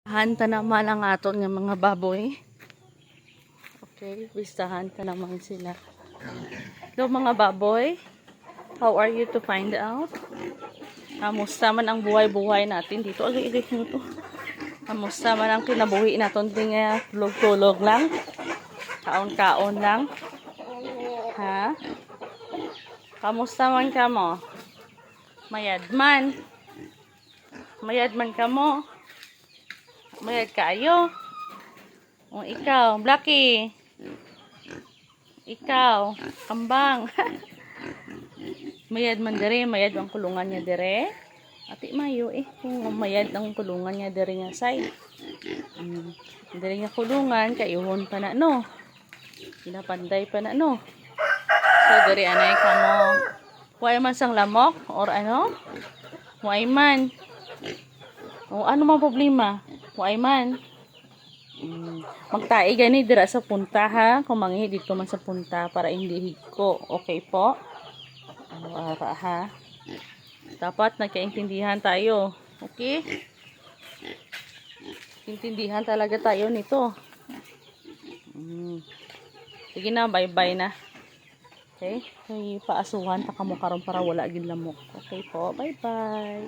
Hanta naman ang aton nga mga baboy. Okay, bistahan ta naman sila. Hello mga baboy. How are you to find out? Kamusta man ang buhay-buhay natin dito? Agay mo to. Kamusta man ang kinabuhi natin? Di nga tulog-tulog lang. Kaon-kaon lang. Ha? Kamusta man ka mo? Mayad man. Mayad man ka mo. Mayad kayo. O ikaw, Blacky. Ikaw, kambang. Mayad man dire, mayad ang kulungan niya dire. Ati mayo kung mayad ang kulungan niya dire nga side. Dire nga kulungan kayuhon pa na no. Pinapanday pa na no. So dire anay ka mo. Huwag man sang lamok or ano? Huwag man. O ano man problema? Huwag man. Magtae gani dira sa punta ha. Kung mangihi dito man sa punta para hindi higko. Okay po? Ara ha. Dapat nagkaintindihan tayo. Okay? Intindihan talaga tayo nito. Sige na, bye-bye na. Okay? Kaya paasuhan ta kamo karon para wala gid lamok. Okay po? Bye-bye.